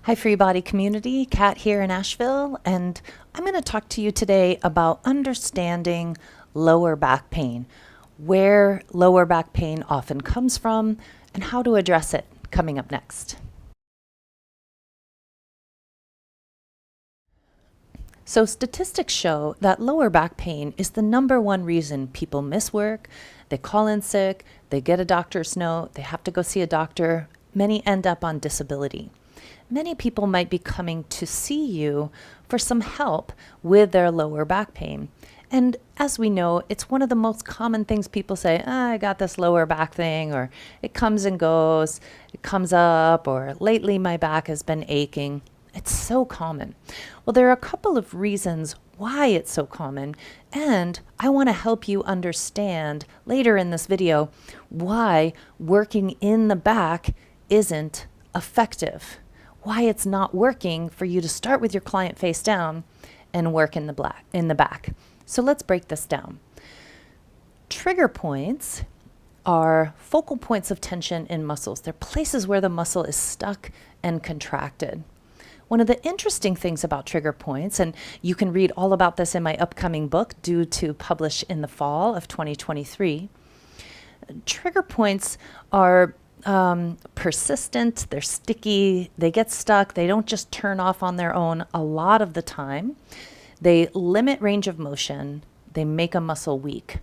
Hi, FreeBody community. Kat here in Asheville, and I'm going to talk to you today about understanding lower back pain, where lower back pain often comes from, and how to address it coming up next. So statistics show that lower back pain is the #1 reason people miss work, they call in sick, they get a doctor's note, they have to go see a doctor. Many end up on disability. Many people might be coming to see you for some help with their lower back pain. And as we know, it's one of the most common things people say, I got this lower back thing, or it comes and goes, it comes up, or lately my back has been aching. It's so common. Well, there are a couple of reasons why it's so common, and I want to help you understand later in this video why working in the back isn't effective, why it's not working for you to start with your client face down and work in the back. So let's break this down. Trigger points are focal points of tension in muscles. They're places where the muscle is stuck and contracted. One of the interesting things about trigger points, and you can read all about this in my upcoming book due to publish in the fall of 2023, trigger points are persistent, they're sticky, they get stuck, they don't just turn off on their own a lot of the time. They limit range of motion, they make a muscle weak,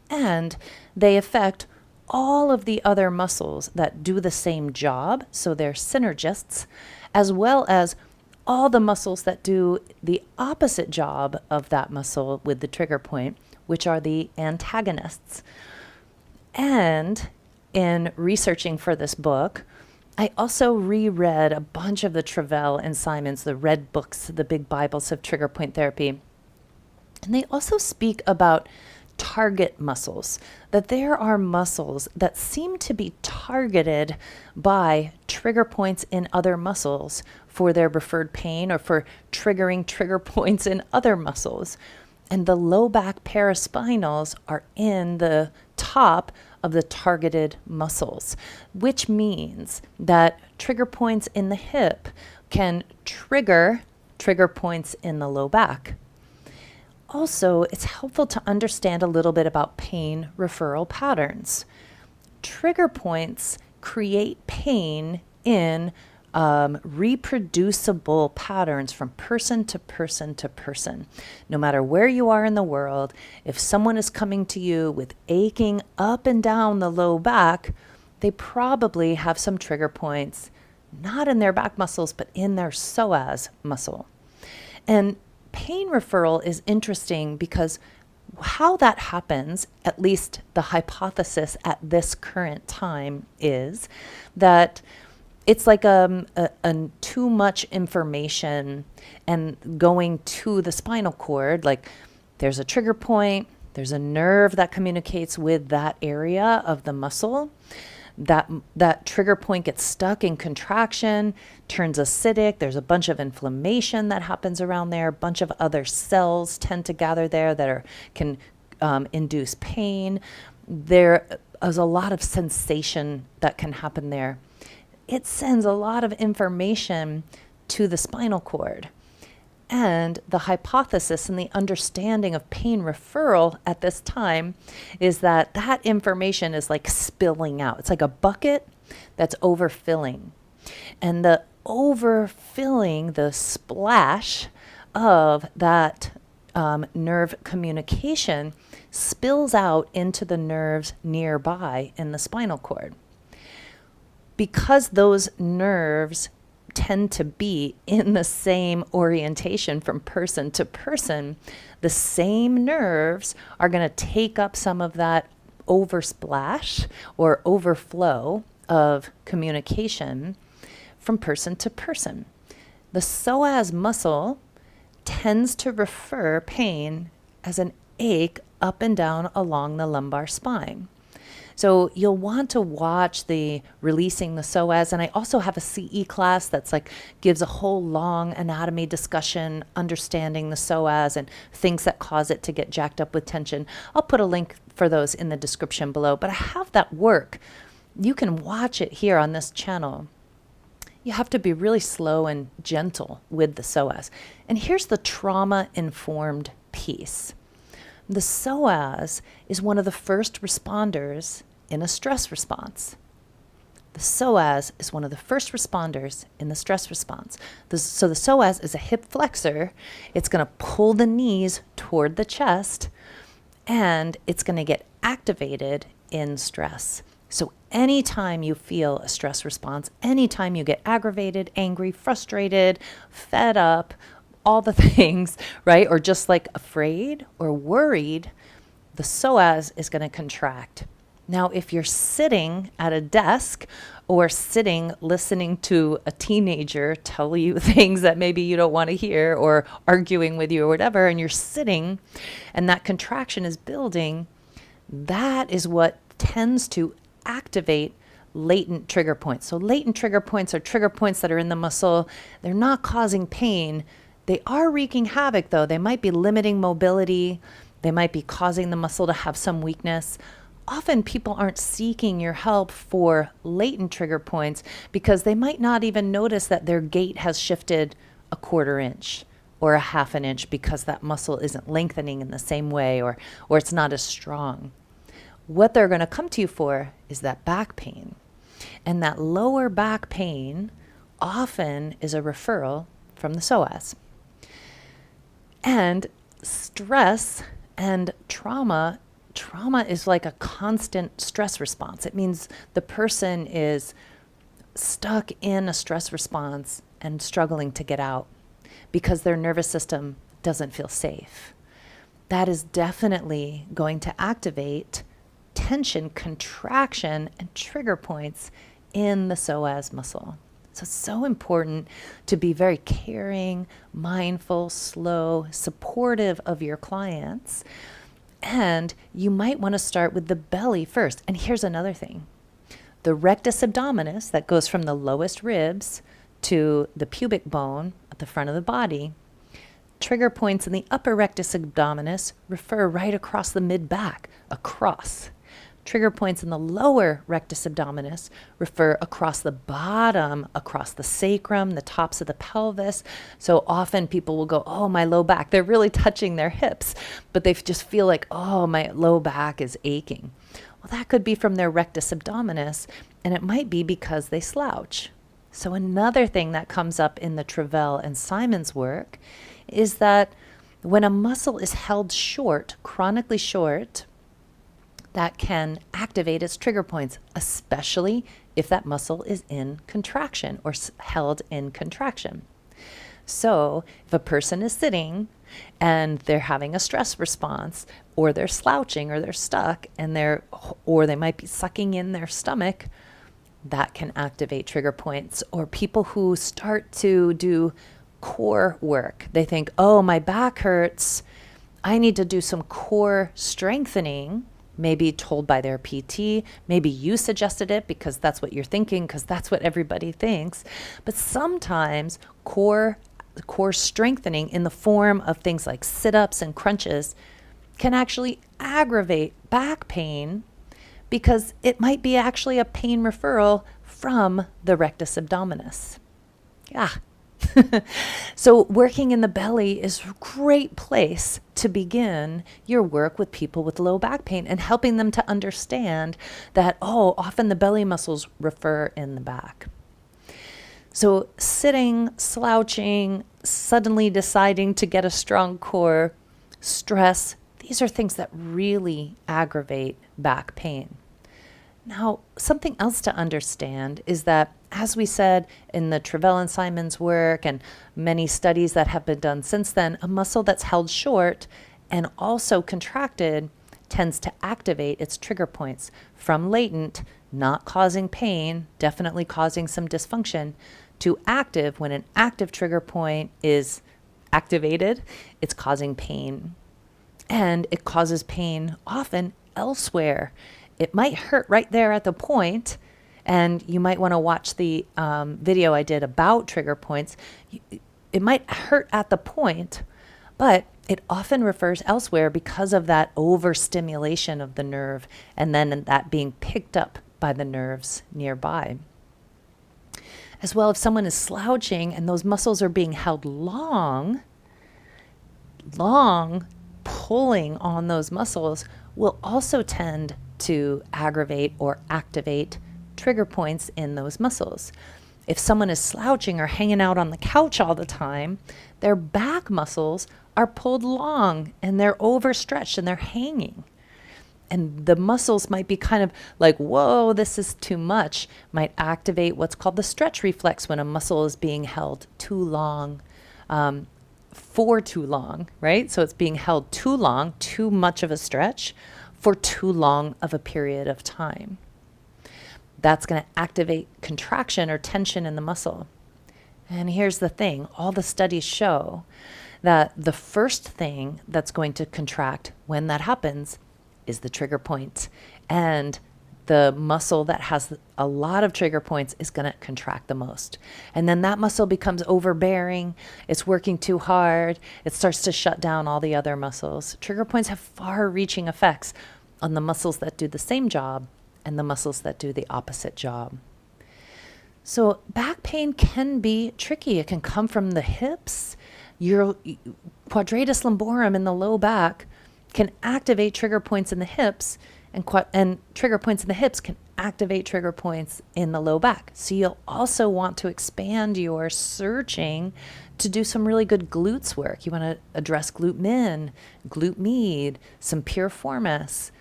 and they affect all of the other muscles that do the same job, so they're synergists, as well as all the muscles that do the opposite job of that muscle with the trigger point, which are the antagonists. And in researching for this book, I also reread a bunch of the Travell and Simons, the red books, the big Bibles of trigger point therapy. And they also speak about target muscles, that there are muscles that seem to be targeted by trigger points in other muscles for their referred pain or for triggering trigger points in other muscles. And the low back paraspinals are in the top of the targeted muscles, which means that trigger points in the hip can trigger points in the low back. Also, it's helpful to understand a little bit about pain referral patterns. Trigger points create pain in reproducible patterns from person to person to person. No matter where you are in the world, if someone is coming to you with aching up and down the low back, they probably have some trigger points, not in their back muscles, but in their psoas muscle. And pain referral is interesting because how that happens, at least the hypothesis at this current time, is that it's like too much information and going to the spinal cord. Like there's a trigger point, there's a nerve that communicates with that area of the muscle. That trigger point gets stuck in contraction, turns acidic. There's a bunch of inflammation that happens around there. A bunch of other cells tend to gather there that can induce pain. There is a lot of sensation that can happen there. It sends a lot of information to the spinal cord. And the hypothesis and the understanding of pain referral at this time is that that information is like spilling out. It's like a bucket that's overfilling. And the overfilling, the splash of that nerve communication spills out into the nerves nearby in the spinal cord. Because those nerves tend to be in the same orientation from person to person, the same nerves are going to take up some of that oversplash or overflow of communication from person to person. The psoas muscle tends to refer pain as an ache up and down along the lumbar spine. So you'll want to watch the Releasing the Psoas, and I also have a CE class that's like gives a whole long anatomy discussion, understanding the psoas and things that cause it to get jacked up with tension. I'll put a link for those in the description below, but I have that work. You can watch it here on this channel. you have to be really slow and gentle with the psoas. And here's the trauma-informed piece. The psoas is one of the first responders in a stress response. The psoas is one of the first responders in the stress response. So the psoas is a hip flexor. It's going to pull the knees toward the chest, and it's going to get activated in stress. So anytime you feel a stress response, anytime you get aggravated, angry, frustrated, fed up, all the things, right? Or just like afraid or worried, the psoas is going to contract. Now, if you're sitting at a desk or sitting listening to a teenager tell you things that maybe you don't want to hear, or arguing with you or whatever, and you're sitting and that contraction is building, that is what tends to activate latent trigger points. So latent trigger points are trigger points that are in the muscle. They're not causing pain. They are wreaking havoc, though. They might be limiting mobility. They might be causing the muscle to have some weakness. Often people aren't seeking your help for latent trigger points because they might not even notice that their gait has shifted a 1/4 inch or a 1/2 an inch because that muscle isn't lengthening in the same way, or it's not as strong. What they're going to come to you for is that back pain. And that lower back pain often is a referral from the psoas. And stress and trauma is like a constant stress response. It means the person is stuck in a stress response and struggling to get out because their nervous system doesn't feel safe. That is definitely going to activate tension, contraction, and trigger points in the psoas muscle. So it's so important to be very caring, mindful, slow, supportive of your clients. And you might want to start with the belly first. And here's another thing. The rectus abdominis, that goes from the lowest ribs to the pubic bone at the front of the body, trigger points in the upper rectus abdominis refer right across the mid-back, across. Trigger points in the lower rectus abdominis refer across the bottom, across the sacrum, the tops of the pelvis. So often people will go, oh, my low back. They're really touching their hips, but they just feel like, oh, my low back is aching. Well, that could be from their rectus abdominis, and it might be because they slouch. So another thing that comes up in the Travell and Simon's work is that when a muscle is held short, chronically short, that can activate its trigger points, especially if that muscle is in contraction or held in contraction. So if a person is sitting and they're having a stress response, or they're slouching, or they're stuck, and or they might be sucking in their stomach, that can activate trigger points. Or people who start to do core work, they think, oh, my back hurts, I need to do some core strengthening. Maybe told by their PT, maybe you suggested it because that's what you're thinking, because that's what everybody thinks. But sometimes core strengthening in the form of things like sit-ups and crunches can actually aggravate back pain because it might be actually a pain referral from the rectus abdominis. Yeah. So working in the belly is a great place to begin your work with people with low back pain and helping them to understand that, oh, often the belly muscles refer in the back. So sitting, slouching, suddenly deciding to get a strong core, stress, these are things that really aggravate back pain. Now, something else to understand is that, as we said in the Travell and Simon's work and many studies that have been done since then, a muscle that's held short and also contracted tends to activate its trigger points from latent, not causing pain, definitely causing some dysfunction, to active. When an active trigger point is activated, it's causing pain. And it causes pain often elsewhere. It might hurt right there at the point, and you might want to watch the video I did about trigger points. It might hurt at the point, but it often refers elsewhere because of that overstimulation of the nerve and then that being picked up by the nerves nearby. As well, if someone is slouching and those muscles are being held long, pulling on those muscles will also tend to aggravate or activate trigger points in those muscles. If someone is slouching or hanging out on the couch all the time, their back muscles are pulled long and they're overstretched and they're hanging. And the muscles might be kind of like, whoa, this is too much, might activate what's called the stretch reflex when a muscle is being held too long, for too long, right? So it's being held too long, too much of a stretch for too long of a period of time. That's going to activate contraction or tension in the muscle. And here's the thing, all the studies show that the first thing that's going to contract when that happens is the trigger point. And the muscle that has a lot of trigger points is going to contract the most. And then that muscle becomes overbearing. It's working too hard. It starts to shut down all the other muscles. Trigger points have far-reaching effects on the muscles that do the same job and the muscles that do the opposite job. So back pain can be tricky. It can come from the hips. Your quadratus lumborum in the low back can activate trigger points in the hips, and trigger points in the hips can activate trigger points in the low back. So you'll also want to expand your searching to do some really good glutes work. You want to address glute min, glute med, some piriformis,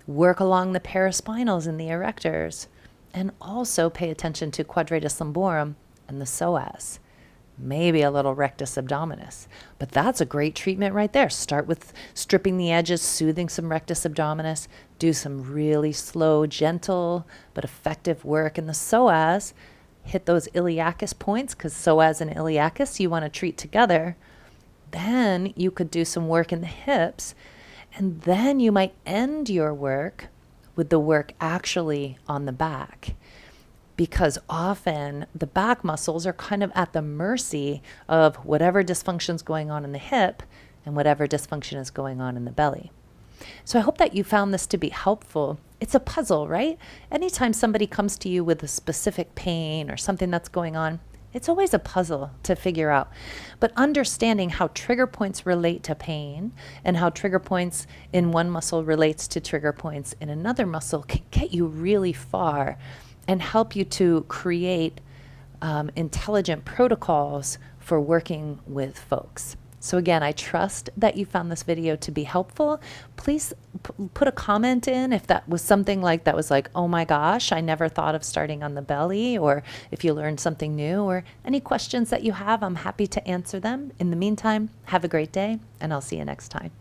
work along the paraspinals and the erectors, and also pay attention to quadratus lumborum and the psoas. Maybe a little rectus abdominis. But that's a great treatment right there. Start with stripping the edges, soothing some rectus abdominis, do some really slow, gentle, but effective work in the psoas. Hit those iliacus points, because psoas and iliacus you want to treat together. Then you could do some work in the hips, and then you might end your work with the work actually on the back. Because often the back muscles are kind of at the mercy of whatever dysfunction is going on in the hip and whatever dysfunction is going on in the belly. So I hope that you found this to be helpful. It's a puzzle, right? Anytime somebody comes to you with a specific pain or something that's going on, it's always a puzzle to figure out. But understanding how trigger points relate to pain and how trigger points in one muscle relates to trigger points in another muscle can get you really far and help you to create intelligent protocols for working with folks. So again, I trust that you found this video to be helpful. Please put a comment in if that was something like that was like, oh my gosh, I never thought of starting on the belly, or if you learned something new, or any questions that you have, I'm happy to answer them. In the meantime, have a great day, and I'll see you next time.